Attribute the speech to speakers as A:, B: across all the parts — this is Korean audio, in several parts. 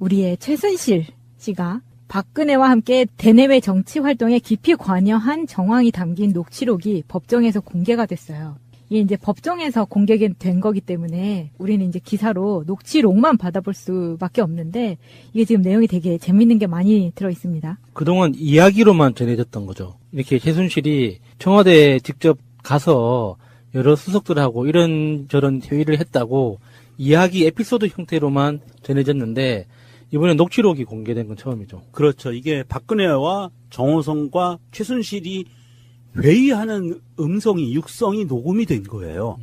A: 우리의 최순실 씨가 박근혜와 함께 대내외 정치 활동에 깊이 관여한 정황이 담긴 녹취록이 법정에서 공개가 됐어요. 이게 이제 법정에서 공개된 거기 때문에 우리는 이제 기사로 녹취록만 받아볼 수밖에 없는데 이게 지금 내용이 되게 재밌는 게 많이 들어 있습니다.
B: 그동안 이야기로만 전해졌던 거죠. 이렇게 최순실이 청와대에 직접 가서 여러 수석들하고 이런저런 회의를 했다고 이야기 에피소드 형태로만 전해졌는데 이번에 녹취록이 공개된 건 처음이죠.
C: 그렇죠. 이게 박근혜와 정호성과 최순실이 회의하는 음성이 육성이 녹음이 된 거예요.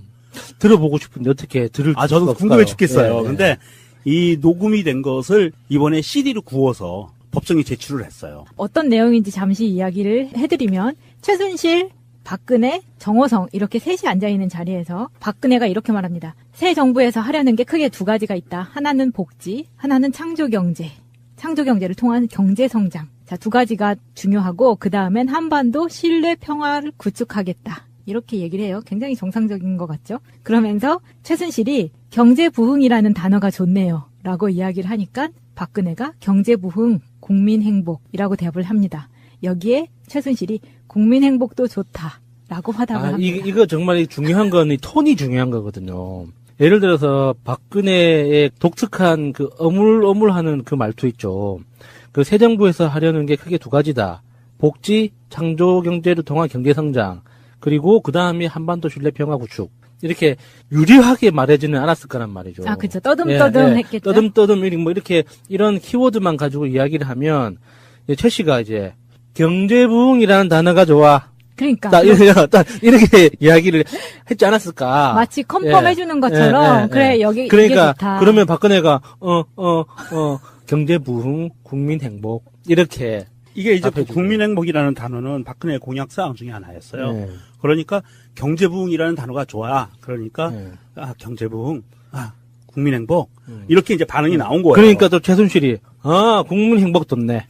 B: 들어보고 싶은데 어떻게 들을 수가
C: 저도
B: 없을까요?
C: 궁금해 죽겠어요.
B: 예,
C: 근데 이 녹음이 된 것을 이번에 CD로 구워서 법정에 제출을 했어요.
A: 어떤 내용인지 잠시 이야기를 해드리면 최순실, 박근혜, 정호성 이렇게 셋이 앉아있는 자리에서 박근혜가 이렇게 말합니다. 새 정부에서 하려는 게 크게 두 가지가 있다. 하나는 복지, 하나는 창조경제. 창조경제를 통한 경제성장. 자, 두 가지가 중요하고 그 다음엔 한반도 신뢰 평화를 구축하겠다. 이렇게 얘기를 해요. 굉장히 정상적인 것 같죠? 그러면서 최순실이 경제부흥이라는 단어가 좋네요. 라고 이야기를 하니까 박근혜가 경제부흥, 국민행복이라고 대답을 합니다. 여기에 최순실이 국민행복도 좋다. 라고 화답을 합니다.
B: 이거 정말 중요한 건 이 톤이 중요한 거거든요. 예를 들어서 박근혜의 독특한 그 어물어물하는 그 말투 있죠. 그 새 정부에서 하려는 게 크게 두 가지다. 복지, 창조 경제를 통한 경제 성장, 그리고 그 다음에 한반도 신뢰 평화 구축. 이렇게 유리하게 말하지는 않았을 거란 말이죠.
A: 아, 그렇죠. 떠듬떠듬 했겠죠.
B: 떠듬떠듬 뭐 이렇게 이런 키워드만 가지고 이야기를 하면 최 씨가 이제 경제부흥이라는 단어가 좋아.
A: 그러니까.
B: 딱 이렇게 이야기를 했지 않았을까.
A: 마치 컨펌해주는 것처럼. 그래, 여기,
B: 그러니까,
A: 이게 좋다.
B: 그러면 박근혜가, 경제부흥, 국민행복, 이렇게.
C: 이게 이제
B: 답해주고.
C: 국민행복이라는 단어는 박근혜 공약사항 중에 하나였어요.
B: 네.
C: 그러니까 경제부흥이라는 단어가 좋아. 그러니까
B: 네.
C: 경제부흥, 국민행복 이렇게 이제 반응이 나온 거예요.
B: 그러니까 또 최순실이, 국민행복 좋네.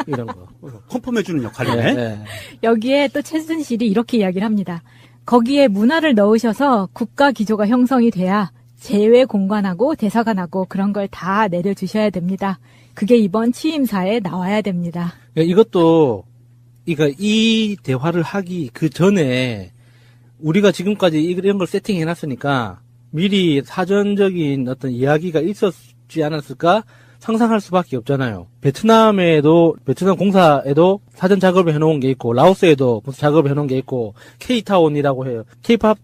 B: 이런 거.
C: 컨펌해주는 역할을 해.
B: 네.
A: 여기에 또 최순실이 이렇게 이야기를 합니다. 거기에 문화를 넣으셔서 국가 기조가 형성이 돼야 재외 공관하고 대사관하고 그런 걸 다 내려주셔야 됩니다. 그게 이번 취임사에 나와야 됩니다.
B: 이것도, 이 대화를 하기 그 전에 우리가 지금까지 이런 걸 세팅해놨으니까 미리 사전적인 어떤 이야기가 있었지 않았을까 상상할 수밖에 없잖아요. 베트남 공사에도 사전 작업을 해놓은 게 있고, 라오스에도 작업을 해놓은 게 있고, K타운이라고 해요.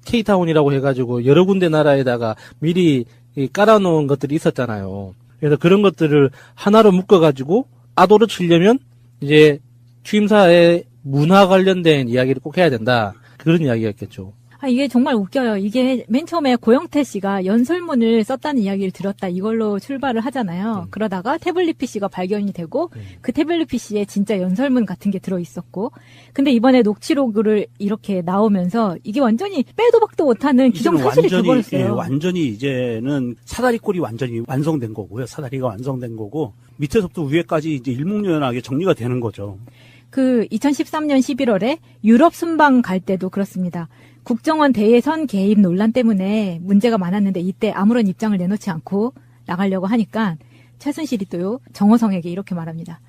B: K타운이라고 해가지고 여러 군데 나라에다가 미리 깔아놓은 것들이 있었잖아요. 그래서 그런 것들을 하나로 묶어가지고 아도를 치려면 이제 취임사에 문화 관련된 이야기를 꼭 해야 된다. 그런 이야기였겠죠.
A: 이게 정말 웃겨요. 이게 맨 처음에 고영태 씨가 연설문을 썼다는 이야기를 들었다. 이걸로 출발을 하잖아요. 그러다가 태블릿 PC가 발견이 되고 그 태블릿 PC에 진짜 연설문 같은 게 들어있었고 근데 이번에 녹취록을 이렇게 나오면서 이게 완전히 빼도 박도 못하는 기정사실이 돼버렸어요.
C: 완전히 이제는 사다리꼴이 완전히 완성된 거고요. 사다리가 완성된 거고 밑에서부터 위에까지 이제 일목요연하게 정리가 되는 거죠.
A: 그 2013년 11월에 유럽 순방 갈 때도 그렇습니다. 국정원 대예선 개입 논란 때문에 문제가 많았는데 이때 아무런 입장을 내놓지 않고 나가려고 하니까 최순실이 또요 정호성에게 이렇게 말합니다.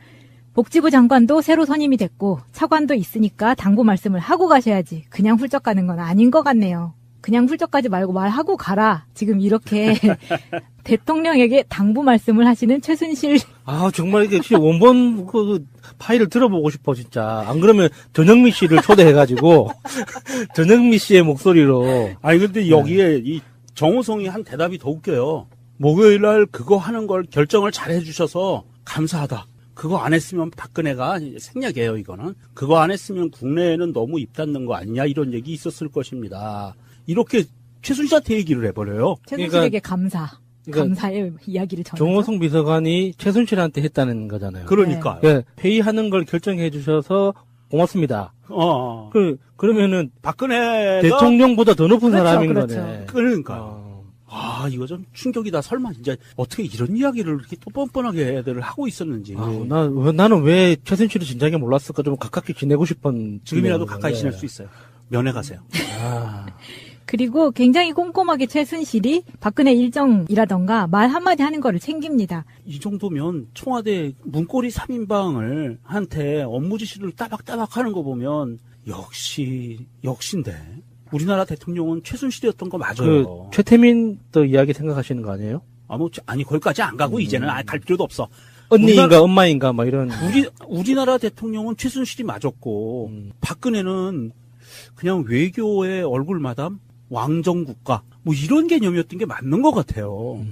A: 복지부 장관도 새로 선임이 됐고 차관도 있으니까 당부 말씀을 하고 가셔야지. 그냥 훌쩍 가는 건 아닌 것 같네요. 그냥 훌쩍 가지 말고 말하고 가라. 지금 이렇게 대통령에게 당부 말씀을 하시는 최순실.
B: 정말 이게 진짜 원본 그 파일을 들어보고 싶어, 진짜. 안 그러면 전영미 씨를 초대해가지고, 전영미 씨의 목소리로.
C: 근데 여기에 이 정호성이 한 대답이 더 웃겨요. 목요일 날 그거 하는 걸 결정을 잘 해주셔서 감사하다. 그거 안 했으면 박근혜가 생략이에요, 이거는. 그거 안 했으면 국내에는 너무 입 닫는 거 아니냐, 이런 얘기 있었을 것입니다. 이렇게 최순실한테 얘기를 해버려요.
A: 최순실에게 감사의 이야기를 전해서.
B: 정호성 비서관이 최순실한테 했다는 거잖아요.
C: 그러니까요.
B: 네. 회의하는 걸 결정해 주셔서 고맙습니다. 그러면은
C: 박근혜가
B: 대통령보다 더 높은 사람인
A: 그렇죠.
B: 거네.
C: 그러니까요. 이거 좀 충격이다. 설마 진짜 어떻게 이런 이야기를 이렇게 또 뻔뻔하게 애들을 하고 있었는지.
B: 나는 왜 최순실을 진작에 몰랐을까? 좀 가깝게 지내고 싶은.
C: 지금이라도 가까이 지낼 수 있어요. 면회 가세요.
A: 그리고 굉장히 꼼꼼하게 최순실이 박근혜 일정이라던가 말 한마디 하는 거를 챙깁니다.
C: 이 정도면 청와대 문고리 3인방을 한테 업무 지시를 따박따박 하는 거 보면 역시인데 우리나라 대통령은 최순실이었던 거 맞아요.
B: 최태민 또 이야기 생각하시는 거 아니에요?
C: 아니 거기까지 안 가고 이제는 갈 필요도 없어.
B: 언니인가 엄마인가 막 이런.
C: 우리나라 대통령은 최순실이 맞았고 박근혜는 그냥 외교의 얼굴마담, 왕정국가 뭐 이런 개념이었던 게 맞는 것 같아요.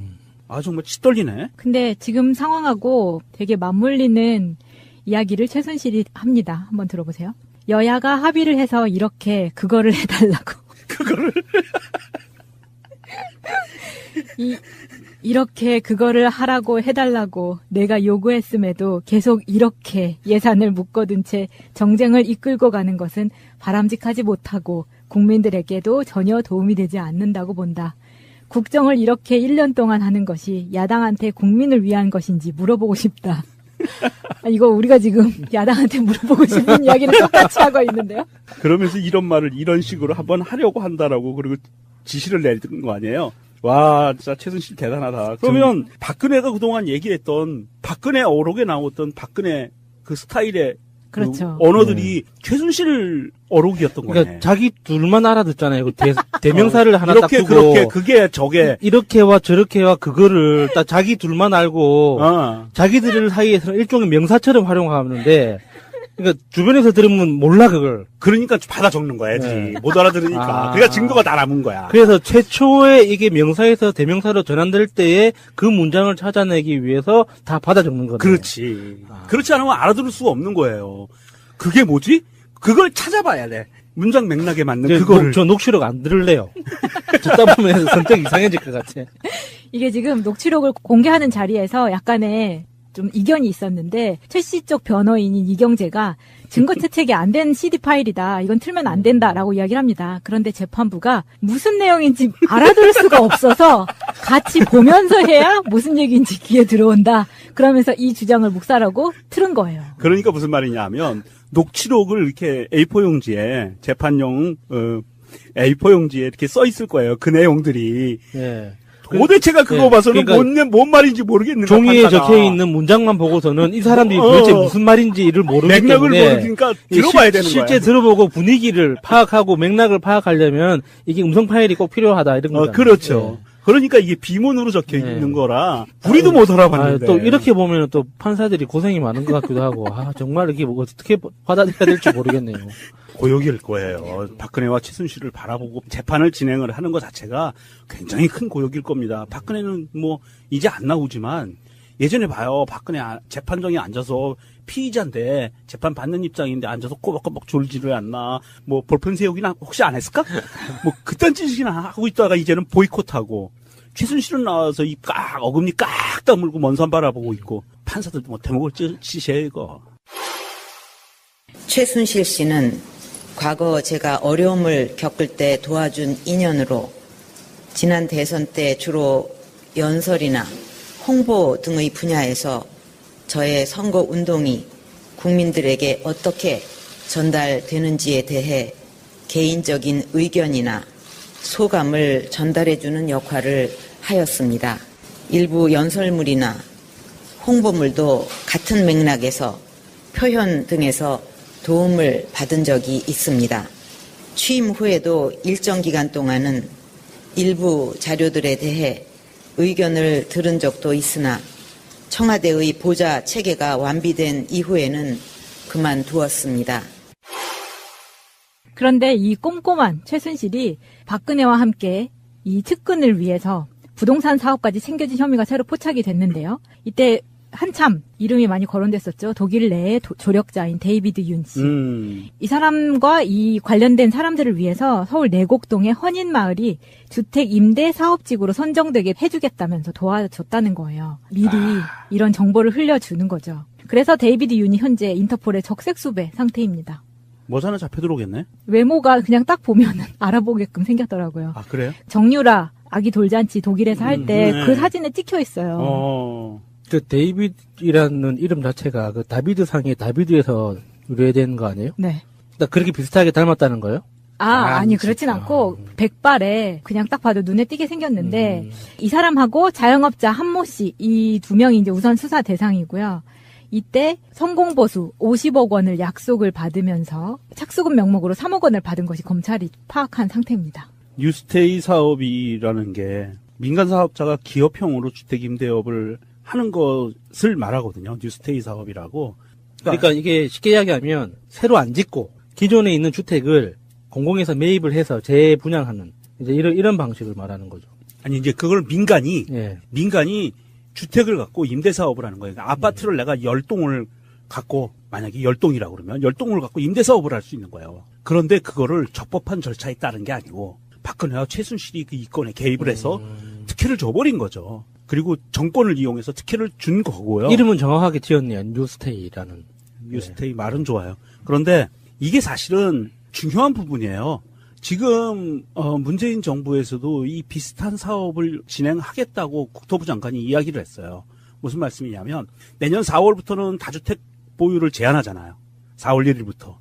C: 아 정말 치 떨리네.
A: 근데 지금 상황하고 되게 맞물리는 이야기를 최순실이 합니다. 한번 들어보세요. 여야가 합의를 해서 이렇게 그거를 해달라고.
C: 그거를
A: 이렇게 그거를 하라고 해달라고 내가 요구했음에도 계속 이렇게 예산을 묶어둔 채 정쟁을 이끌고 가는 것은 바람직하지 못하고 국민들에게도 전혀 도움이 되지 않는다고 본다. 국정을 이렇게 1년 동안 하는 것이 야당한테 국민을 위한 것인지 물어보고 싶다. 이거 우리가 지금 야당한테 물어보고 싶은 이야기를 똑같이 하고 있는데요.
C: 그러면서 이런 말을 이런 식으로 한번 하려고 한다라고 그리고 지시를 내린 거 아니에요. 와, 진짜 최순실 대단하다. 그러면 박근혜가 그동안 얘기했던 박근혜 어록에 나왔던 박근혜 그 스타일의
A: 그렇죠.
C: 그 언어들이 최순실 어록이었던 거네.
B: 그러니까 자기 둘만 알아듣잖아요. 그 대명사를 하나
C: 이렇게
B: 딱 두고
C: 그렇게 그게 저게
B: 이렇게와 저렇게와 그거를 딱 자기 둘만 알고 자기들 사이에서는 일종의 명사처럼 활용하는데 그러니까 주변에서 들으면 몰라 그걸.
C: 그러니까 받아 적는 거야지.
B: 네.
C: 못 알아들으니까. 그러니까 증거가 다 남은 거야.
B: 그래서 최초에 이게 명사에서 대명사로 전환될 때에 그 문장을 찾아내기 위해서 다 받아 적는 거네.
C: 그렇지. 그렇지 않으면 알아들을 수가 없는 거예요. 그게 뭐지? 그걸 찾아봐야 돼. 문장 맥락에 맞는 그거를.
B: 저 녹취록 안 들을래요. 듣다 보면 성격 이상해질 것 같아.
A: 이게 지금 녹취록을 공개하는 자리에서 약간의 좀 이견이 있었는데 최 씨 쪽 변호인인 이경재가 증거 채택이 안 된 CD 파일이다. 이건 틀면 안 된다라고 이야기를 합니다. 그런데 재판부가 무슨 내용인지 알아들을 수가 없어서 같이 보면서 해야 무슨 얘기인지 귀에 들어온다. 그러면서 이 주장을 묵살하고 틀은 거예요.
C: 그러니까 무슨 말이냐 하면 녹취록을 이렇게 A4 용지에 재판용 A4 용지에 이렇게 써 있을 거예요. 그 내용들이.
B: 예.
C: 도대체가 그거 봐서는 뭔 말인지 모르겠는데.
B: 종이에 적혀 있는 문장만 보고서는 이 사람들이 도대체 무슨 말인지를 모르기
C: 맥락을
B: 때문에
C: 모르니까 들어봐야 되는 거야.
B: 실제 들어보고 분위기를 파악하고 맥락을 파악하려면 이게 음성 파일이 꼭 필요하다 이런 거죠.
C: 그렇죠. 그러니까 이게 비문으로 적혀 있는 거라 우리도 못 알아봤는데.
B: 또 이렇게 보면 또 판사들이 고생이 많은 것 같기도 하고 정말 이게 뭐 어떻게 받아들여야 될지 모르겠네요.
C: 고역일 거예요. 박근혜와 최순실을 바라보고 재판을 진행을 하는 것 자체가 굉장히 큰 고역일 겁니다. 박근혜는 뭐 이제 안 나오지만 예전에 봐요. 박근혜 재판정에 앉아서 피의자인데 재판 받는 입장인데 앉아서 꼬박꼬박 졸지를 않나. 뭐 볼펜 세우기나 혹시 안 했을까? 뭐 그딴 짓이나 하고 있다가 이제는 보이콧하고 최순실은 나와서 어금니 깍 다물고 먼 산 바라보고 있고 판사들도 뭐 대목을 찌시해요 이거.
D: 최순실 씨는 과거 제가 어려움을 겪을 때 도와준 인연으로 지난 대선 때 주로 연설이나 홍보 등의 분야에서 저의 선거 운동이 국민들에게 어떻게 전달되는지에 대해 개인적인 의견이나 소감을 전달해주는 역할을 하였습니다. 일부 연설물이나 홍보물도 같은 맥락에서 표현 등에서 도움을 받은 적이 있습니다. 취임 후에도 일정 기간 동안은 일부 자료들에 대해 의견을 들은 적도 있으나 청와대의 보좌 체계가 완비된 이후에는 그만두었습니다.
A: 그런데 이 꼼꼼한 최순실이 박근혜와 함께 이 측근을 위해서 부동산 사업까지 챙겨진 혐의가 새로 포착이 됐는데요. 이때 한참 이름이 많이 거론됐었죠. 독일 내의 조력자인 데이비드 윤 씨. 이 사람과 이 관련된 사람들을 위해서 서울 내곡동의 헌인마을이 주택 임대 사업지구로 선정되게 해주겠다면서 도와줬다는 거예요. 미리 이런 정보를 흘려주는 거죠. 그래서 데이비드 윤이 현재 인터폴의 적색수배 상태입니다.
C: 머지않아 잡혀 들어오겠네.
A: 외모가 그냥 딱 보면은 알아보게끔 생겼더라고요.
C: 아 그래요?
A: 정유라 아기 돌잔치 독일에서 할 때 그
C: 네.
A: 사진에 찍혀 있어요.
B: 그 데이비드라는 이름 자체가 그 다비드 상의 다비드에서 유래된 거 아니에요?
A: 네.
B: 그러니까 그렇게 비슷하게 닮았다는 거예요?
A: 아니, 그렇진 않고, 백발에 그냥 딱 봐도 눈에 띄게 생겼는데, 이 사람하고 자영업자 한모 씨, 이 두 명이 이제 우선 수사 대상이고요. 이때 성공보수 50억 원을 약속을 받으면서 착수금 명목으로 3억 원을 받은 것이 검찰이 파악한 상태입니다.
C: 뉴스테이 사업이라는 게 민간 사업자가 기업형으로 주택 임대업을 하는 것을 말하거든요. 뉴스테이 사업이라고.
B: 그러니까 이게 쉽게 이야기하면 새로 안 짓고 기존에 있는 주택을 공공에서 매입을 해서 재분양하는 이제 이런 방식을 말하는 거죠.
C: 아니 이제 그걸 민간이
B: 예.
C: 주택을 갖고 임대 사업을 하는 거예요. 그러니까 아파트를 내가 10동을 갖고 만약에 10동이라고 그러면 10동을 갖고 임대 사업을 할 수 있는 거예요. 그런데 그거를 적법한 절차에 따른 게 아니고 박근혜와 최순실이 그 이권에 개입을 해서 특혜를 줘버린 거죠. 그리고 정권을 이용해서 특혜를 준 거고요.
B: 이름은 정확하게 지었네요. 뉴스테이라는.
C: 뉴스테이 말은 좋아요. 그런데 이게 사실은 중요한 부분이에요. 지금 문재인 정부에서도 이 비슷한 사업을 진행하겠다고 국토부 장관이 이야기를 했어요. 무슨 말씀이냐면 내년 4월부터는 다주택 보유를 제한하잖아요. 4월 1일부터.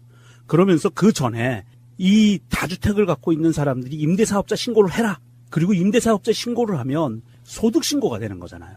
C: 그러면서 그 전에 이 다주택을 갖고 있는 사람들이 임대사업자 신고를 해라. 그리고 임대사업자 신고를 하면 소득신고가 되는 거잖아요.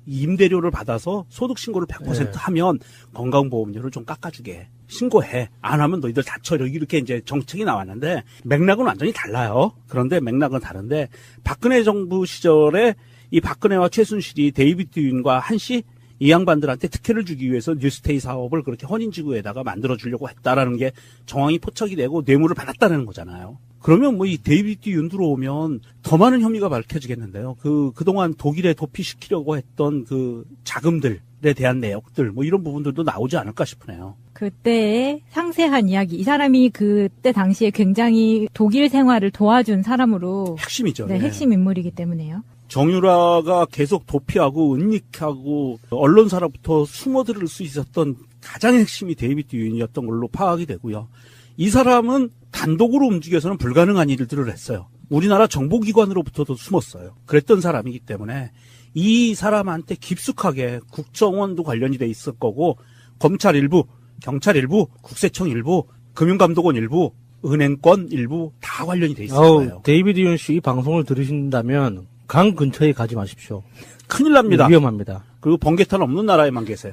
C: 이 임대료를 받아서 소득신고를 100% 하면 건강보험료를 좀 깎아주게. 신고해. 안 하면 너희들 다쳐. 이렇게 이제 정책이 나왔는데 맥락은 완전히 달라요. 그런데 맥락은 다른데 박근혜 정부 시절에 이 박근혜와 최순실이 데이비드 윤과 한씨 이 양반들한테 특혜를 주기 위해서 뉴스테이 사업을 그렇게 헌인지구에다가 만들어주려고 했다라는 게 정황이 포착이 되고 뇌물을 받았다는 거잖아요. 그러면 뭐 이 데이비드 윤 들어오면 더 많은 혐의가 밝혀지겠는데요. 그동안 독일에 도피시키려고 했던 그 자금들에 대한 내역들, 뭐 이런 부분들도 나오지 않을까 싶으네요.
A: 그때의 상세한 이야기. 이 사람이 그때 당시에 굉장히 독일 생활을 도와준 사람으로.
C: 핵심이죠.
A: 네,
C: 네.
A: 핵심 인물이기 때문에요.
C: 정유라가 계속 도피하고 은닉하고 언론사로부터 숨어들을 수 있었던 가장 핵심이 데이비드 윤이었던 걸로 파악이 되고요. 이 사람은 단독으로 움직여서는 불가능한 일들을 했어요. 우리나라 정보기관으로부터도 숨었어요. 그랬던 사람이기 때문에 이 사람한테 깊숙하게 국정원도 관련이 돼 있을 거고 검찰 일부, 경찰 일부, 국세청 일부, 금융감독원 일부, 은행권 일부 다 관련이 돼 있을 거예요.
B: 데이비드 윤 씨 이 방송을 들으신다면 강 근처에 가지 마십시오.
C: 큰일 납니다.
B: 위험합니다.
C: 그리고 번개탄 없는 나라에만 계세요.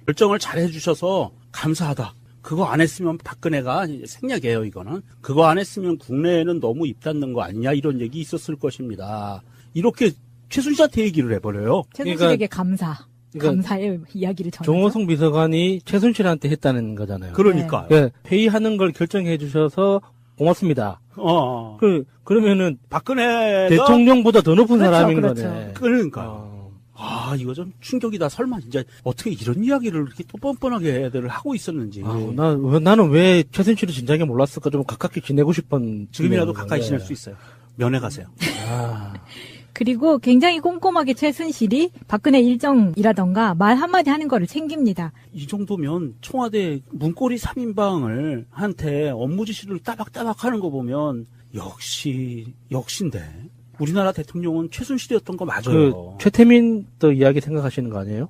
C: 결정을 잘 해주셔서 감사하다. 그거 안 했으면 박근혜가 생략이에요, 이거는. 그거 안 했으면 국내에는 너무 입 닫는 거 아니냐, 이런 얘기 있었을 것입니다. 이렇게 최순실한테 얘기를 해버려요.
A: 최순실에게 감사의 이야기를 전하죠.
B: 정호성 비서관이 최순실한테 했다는 거잖아요.
C: 그러니까요.
B: 네, 회의하는 걸 결정해 주셔서 고맙습니다. 그러면은
C: 박근혜가
B: 대통령보다 더 높은
A: 그렇죠,
B: 사람인
A: 그렇죠.
B: 거네.
C: 그러니까요. 이거 좀 충격이다. 설마 진짜 어떻게 이런 이야기를 이렇게 또 뻔뻔하게 애들을 하고 있었는지.
B: 나는 왜 최순실을 진작에 몰랐을까 좀 가깝게 지내고 싶은.
C: 지금이라도 가까이 지낼 수 있어요. 면회 가세요.
A: 그리고 굉장히 꼼꼼하게 최순실이 박근혜 일정이라던가 말 한마디 하는 거를 챙깁니다.
C: 이 정도면 청와대 문고리 3인방을 한테 업무 지시를 따박따박 하는 거 보면 역시인데. 우리나라 대통령은 최순실이었던 거 맞아요.
B: 최태민도 이야기 생각하시는 거 아니에요?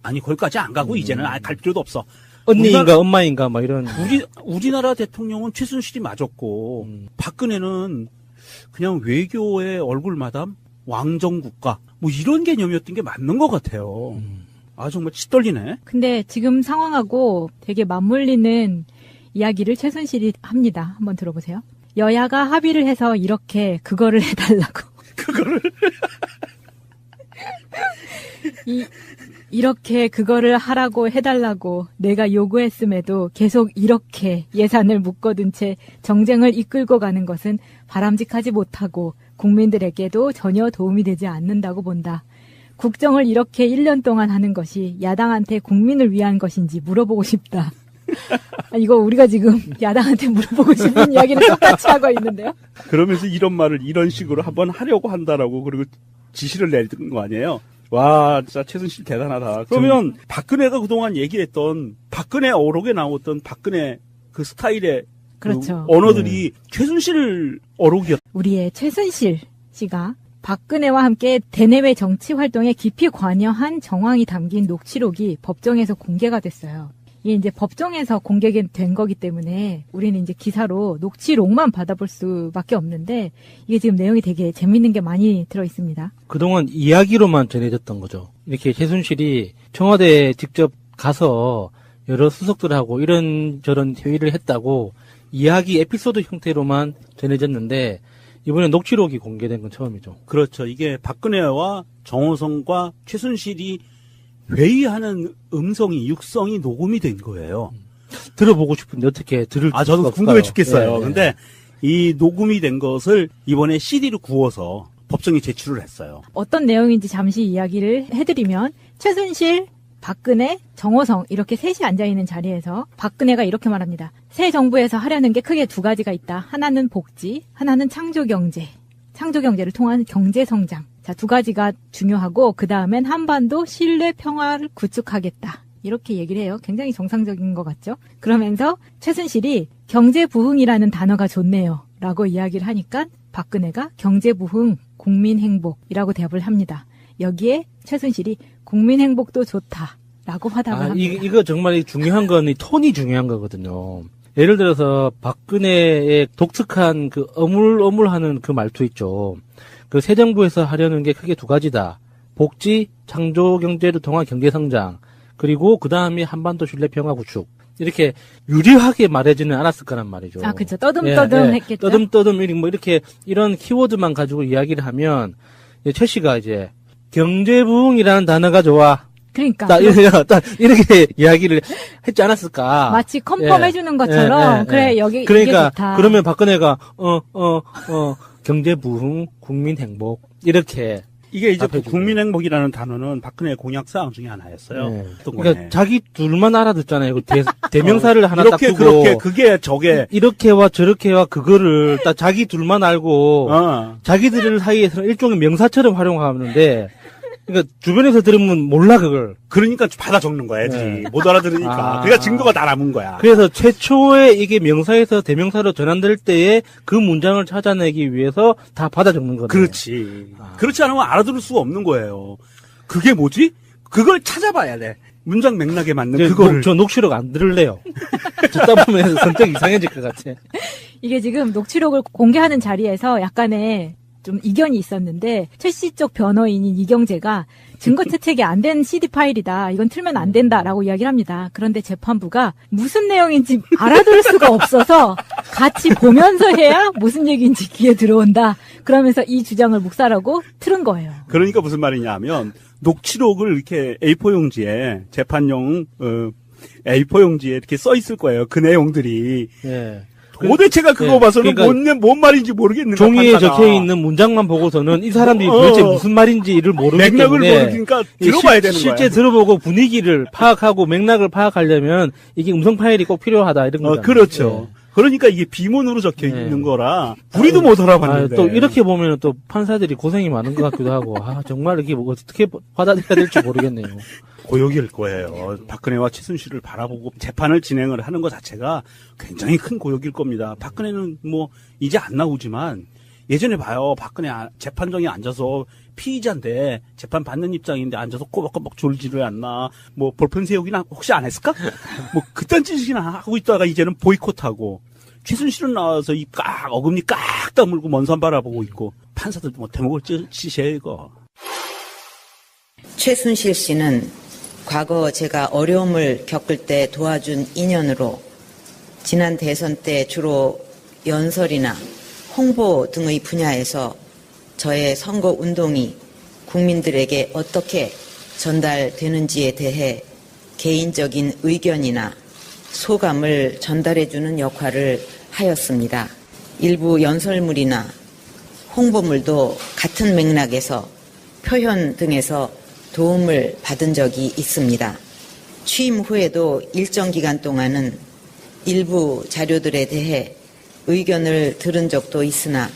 C: 아니, 거기까지 안 가고, 이제는 갈 필요도 없어.
B: 언니인가 엄마인가, 막 이런.
C: 우리나라 대통령은 최순실이 맞았고, 박근혜는 그냥 외교의 얼굴 마담, 왕정국가, 뭐 이런 개념이었던 게 맞는 것 같아요. 정말 치 떨리네.
A: 근데 지금 상황하고 되게 맞물리는 이야기를 최순실이 합니다. 한번 들어보세요. 여야가 합의를 해서 이렇게 그거를 해달라고.
C: 그거를?
A: 이렇게 그거를 하라고 해달라고 내가 요구했음에도 계속 이렇게 예산을 묶어둔 채 정쟁을 이끌고 가는 것은 바람직하지 못하고 국민들에게도 전혀 도움이 되지 않는다고 본다. 국정을 이렇게 1년 동안 하는 것이 야당한테 국민을 위한 것인지 물어보고 싶다. 이거 우리가 지금 야당한테 물어보고 싶은 이야기를 똑같이 하고 있는데요.
C: 그러면서 이런 말을 이런 식으로 한번 하려고 한다라고 그리고 지시를 내린 거 아니에요. 와, 진짜 최순실 대단하다. 그러면 박근혜가 그동안 얘기했던 박근혜 어록에 나왔던 박근혜 그 스타일의
A: 그렇죠.
C: 그 언어들이 최순실 어록이었다.
A: 우리의 최순실 씨가 박근혜와 함께 대내외 정치 활동에 깊이 관여한 정황이 담긴 녹취록이 법정에서 공개가 됐어요. 이게 이제 법정에서 공개된 거기 때문에 우리는 이제 기사로 녹취록만 받아볼 수밖에 없는데 이게 지금 내용이 되게 재밌는 게 많이 들어 있습니다.
B: 그동안 이야기로만 전해졌던 거죠. 이렇게 최순실이 청와대에 직접 가서 여러 수석들하고 이런저런 회의를 했다고 이야기 에피소드 형태로만 전해졌는데 이번에 녹취록이 공개된 건 처음이죠.
C: 그렇죠. 이게 박근혜와 정호성과 최순실이 회의하는 음성이 육성이 녹음이 된 거예요.
B: 들어보고 싶은데 어떻게 들을 수가
C: 저도
B: 없을까요?
C: 궁금해 죽겠어요.
B: 예, 예.
C: 근데 이 녹음이 된 것을 이번에 CD로 구워서 법정에 제출을 했어요.
A: 어떤 내용인지 잠시 이야기를 해드리면 최순실, 박근혜, 정호성 이렇게 셋이 앉아있는 자리에서 박근혜가 이렇게 말합니다. 새 정부에서 하려는 게 크게 두 가지가 있다. 하나는 복지, 하나는 창조경제. 창조경제를 통한 경제성장. 자, 두 가지가 중요하고 그 다음엔 한반도 신뢰 평화를 구축하겠다. 이렇게 얘기를 해요. 굉장히 정상적인 것 같죠? 그러면서 최순실이 경제부흥이라는 단어가 좋네요. 라고 이야기를 하니까 박근혜가 경제부흥, 국민행복이라고 대답을 합니다. 여기에 최순실이 국민행복도 좋다라고 화답을 합니다.
B: 이거 정말 중요한 건 이 톤이 중요한 거거든요. 예를 들어서 박근혜의 독특한 그 어물어물하는 그 말투 있죠. 그 새 정부에서 하려는 게 크게 두 가지다. 복지, 창조 경제를 통한 경제 성장. 그리고 그 다음에 한반도 신뢰 평화 구축. 이렇게 유리하게 말하지는 않았을 거란 말이죠.
A: 아, 그죠. 떠듬떠듬 했겠죠.
B: 떠듬떠듬 뭐 이렇게 이런 키워드만 가지고 이야기를 하면 최 씨가 이제 경제부흥이라는 단어가 좋아.
A: 그러니까.
B: 딱 이렇게 이야기를 했지 않았을까.
A: 마치 컨펌해주는 것처럼. 그래, 여기,
B: 그러니까,
A: 이게 좋다.
B: 그러면 박근혜가, 경제부흥, 국민행복, 이렇게.
C: 이게 이제
B: 답해주고.
C: 국민행복이라는 단어는 박근혜의 공약사항 중에 하나였어요.
B: 네.
C: 어떤
B: 그러니까
C: 거네.
B: 자기 둘만 알아듣잖아요. 그 대명사를 하나 딱
C: 이렇게
B: 두고.
C: 그렇게 그게 저게
B: 이렇게와 저렇게와 그거를 딱 자기 둘만 알고, 자기들 사이에서는 일종의 명사처럼 활용하는데, 그러니까 주변에서 들으면 몰라 그걸.
C: 그러니까 받아 적는 거야지.
B: 네.
C: 못 알아들으니까. 그러니까 증거가 다 남은 거야.
B: 그래서 최초에 이게 명사에서 대명사로 전환될 때에 그 문장을 찾아내기 위해서 다 받아 적는 거네.
C: 그렇지. 그렇지 않으면 알아들을 수가 없는 거예요. 그게 뭐지? 그걸 찾아봐야 돼. 문장 맥락에 맞는 그거를.
B: 저 녹취록 안 들을래요. 듣다 보면 선택 이상해질 것 같아.
A: 이게 지금 녹취록을 공개하는 자리에서 약간의 좀 이견이 있었는데 최 씨 쪽 변호인인 이경재가 증거 채택이 안 된 CD 파일이다. 이건 틀면 안 된다라고 이야기를 합니다. 그런데 재판부가 무슨 내용인지 알아들을 수가 없어서 같이 보면서 해야 무슨 얘기인지 귀에 들어온다. 그러면서 이 주장을 묵살하고 틀은 거예요.
C: 그러니까 무슨 말이냐 하면 녹취록을 이렇게 A4 용지에 재판용 A4 용지에 이렇게 써 있을 거예요. 그 내용들이.
B: 예.
C: 도대체가 그거
B: 예,
C: 봐서는
B: 그러니까
C: 뭔 말인지 모르겠는 거야.
B: 종이에
C: 판사가.
B: 적혀 있는 문장만 보고서는 이 사람들이 도대체 무슨 말인지를 모르기
C: 맥락을
B: 때문에
C: 모르니까 들어봐야 되는 거야.
B: 실제 들어보고 분위기를 파악하고 맥락을 파악하려면 이게 음성 파일이 꼭 필요하다 이런 거죠.
C: 그렇죠. 그러니까 이게 비문으로 적혀
B: 네.
C: 있는 거라 우리도 못 알아봤는데.
B: 또 이렇게 보면 또 판사들이 고생이 많은 것 같기도 하고 정말 이게 뭐 어떻게 받아들여야 될지 모르겠네요.
C: 고역일 거예요. 박근혜와 최순실을 바라보고 재판을 진행을 하는 것 자체가 굉장히 큰 고역일 겁니다. 박근혜는 뭐 이제 안 나오지만 예전에 봐요. 박근혜 재판정에 앉아서 피의자인데 재판 받는 입장인데 앉아서 꼬박꼬박 졸지를 않나. 뭐 볼펜 세우기나 혹시 안 했을까? 뭐 그딴 짓이나 하고 있다가 이제는 보이콧하고 최순실은 나와서 어금니 깍 다물고 먼 산 바라보고 있고 판사들도 뭐 대목을 찌시해 이거.
D: 최순실 씨는 과거 제가 어려움을 겪을 때 도와준 인연으로 지난 대선 때 주로 연설이나 홍보 등의 분야에서 저의 선거 운동이 국민들에게 어떻게 전달되는지에 대해 개인적인 의견이나 소감을 전달해주는 역할을 하였습니다. 일부 연설물이나 홍보물도 같은 맥락에서 표현 등에서 도움을 받은 적이 있습니다. 취임 후에도 일정 기간 동안은 일부 자료들에 대해 의견을 들은 적도 있으나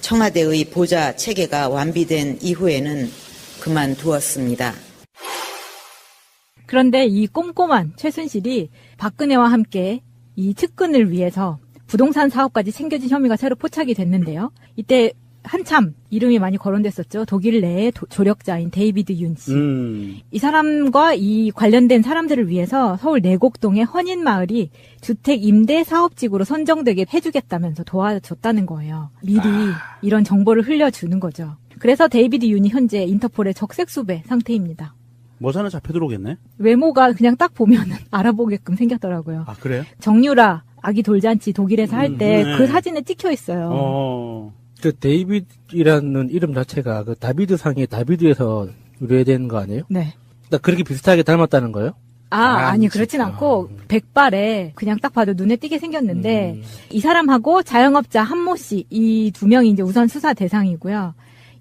D: 청와대의 보좌 체계가 완비된 이후에는 그만두었습니다.
A: 그런데 이 꼼꼼한 최순실이 박근혜와 함께 이 측근을 위해서 부동산 사업까지 챙겨진 혐의가 새로 포착이 됐는데요. 이때 한참 이름이 많이 거론됐었죠. 독일 내의 조력자인 데이비드 윤 씨. 이 사람과 이 관련된 사람들을 위해서 서울 내곡동의 헌인마을이 주택 임대 사업지구로 선정되게 해주겠다면서 도와줬다는 거예요. 미리 이런 정보를 흘려주는 거죠. 그래서 데이비드 윤이 현재 인터폴의 적색수배 상태입니다.
C: 뭐 하나 잡혀 들어오겠네?
A: 외모가 그냥 딱 보면은 알아보게끔 생겼더라고요.
C: 아, 그래요?
A: 정유라 아기 돌잔치 독일에서 할 때 그
C: 네.
A: 사진에 찍혀 있어요.
B: 그 데이비드이라는 이름 자체가 그 다비드 상의 다비드에서 유래된 거 아니에요?
A: 네.
B: 그러니까 그렇게 비슷하게 닮았다는 거예요?
A: 아니 그렇진 않고 백발에 그냥 딱 봐도 눈에 띄게 생겼는데 이 사람하고 자영업자 한모 씨 이 두 명이 이제 우선 수사 대상이고요.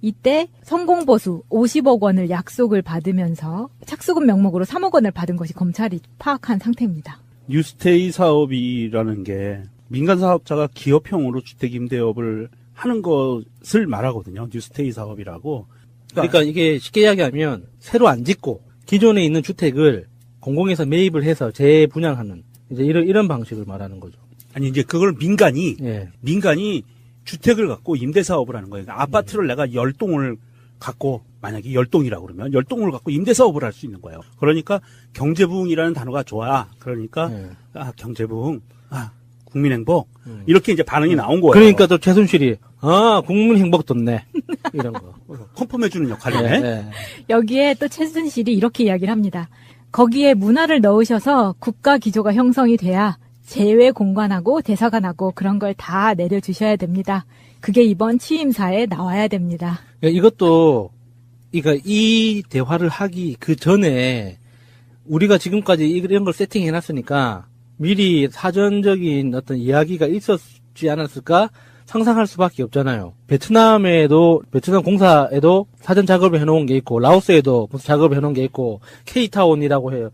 A: 이때 성공보수 50억 원을 약속을 받으면서 착수금 명목으로 3억 원을 받은 것이 검찰이 파악한 상태입니다.
C: 뉴스테이 사업이라는 게 민간 사업자가 기업형으로 주택 임대업을 하는 것을 말하거든요. 뉴스테이 사업이라고.
B: 그러니까 이게 쉽게 이야기하면 새로 안 짓고 기존에 있는 주택을 공공에서 매입을 해서 재분양하는 이제 이런 방식을 말하는 거죠.
C: 아니 이제 그걸 민간이
B: 예.
C: 주택을 갖고 임대 사업을 하는 거예요. 그러니까 아파트를 내가 10동을 갖고 만약에 10동이라고 그러면 10동을 갖고 임대 사업을 할 수 있는 거예요. 그러니까 경제부흥이라는 단어가 좋아. 그러니까 경제부흥, 국민행복 이렇게 이제 반응이 나온 거예요.
B: 그러니까 또 최순실이 국민 행복 돋네 이런 거.
C: 컨펌해주는 역할이네.
B: 네.
A: 여기에 또 최순실이 이렇게 이야기를 합니다. 거기에 문화를 넣으셔서 국가 기조가 형성이 돼야 재외 공관하고 대사관하고 그런 걸 다 내려주셔야 됩니다. 그게 이번 취임사에 나와야 됩니다.
B: 이것도 이 대화를 하기 그 전에 우리가 지금까지 이런 걸 세팅해 놨으니까 미리 사전적인 어떤 이야기가 있었지 않았을까 상상할 수밖에 없잖아요. 베트남 공사에도 사전 작업을 해놓은 게 있고, 라오스에도 무슨 작업을 해놓은 게 있고, K타운이라고 해요.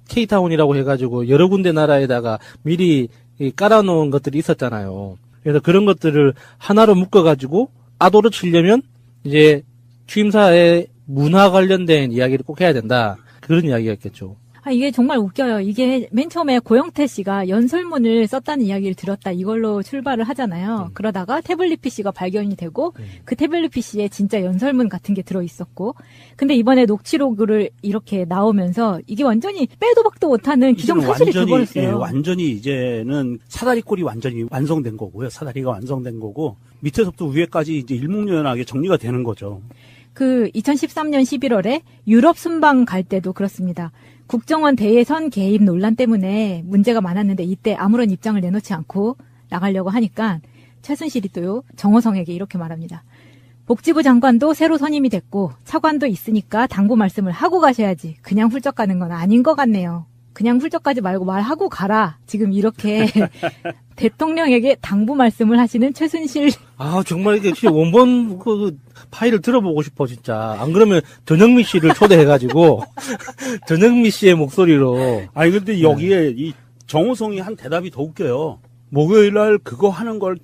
B: K타운이라고 해가지고 여러 군데 나라에다가 미리 깔아놓은 것들이 있었잖아요. 그래서 그런 것들을 하나로 묶어가지고 아도를 치려면 이제 취임사에 문화 관련된 이야기를 꼭 해야 된다. 그런 이야기였겠죠.
A: 이게 정말 웃겨요. 이게 맨 처음에 고영태 씨가 연설문을 썼다는 이야기를 들었다. 이걸로 출발을 하잖아요. 그러다가 태블릿 PC가 발견이 되고 그 태블릿 PC에 진짜 연설문 같은 게 들어있었고 근데 이번에 녹취록을 이렇게 나오면서 이게 완전히 빼도 박도 못하는 기정사실이 돼버렸어요.
C: 예, 완전히 이제는 사다리꼴이 완전히 완성된 거고요. 사다리가 완성된 거고 밑에서부터 위에까지 이제 일목요연하게 정리가 되는 거죠.
A: 그 2013년 11월에 유럽 순방 갈 때도 그렇습니다. 국정원 대예선 개입 논란 때문에 문제가 많았는데 이때 아무런 입장을 내놓지 않고 나가려고 하니까 최순실이 또요 정호성에게 이렇게 말합니다. 복지부 장관도 새로 선임이 됐고 차관도 있으니까 당부 말씀을 하고 가셔야지. 그냥 훌쩍 가는 건 아닌 것 같네요. 그냥 훌쩍 가지 말고 말하고 가라. 지금 이렇게 대통령에게 당부 말씀을 하시는 최순실.
B: 정말 이게 진짜 원본 그 파일을 들어보고 싶어 진짜. 안 그러면 전영미 씨를 초대해가지고 전영미 씨의 목소리로.
C: 근데 여기에 이 정호성이 한 대답이 더 웃겨요. 목요일 날 그거 하는 걸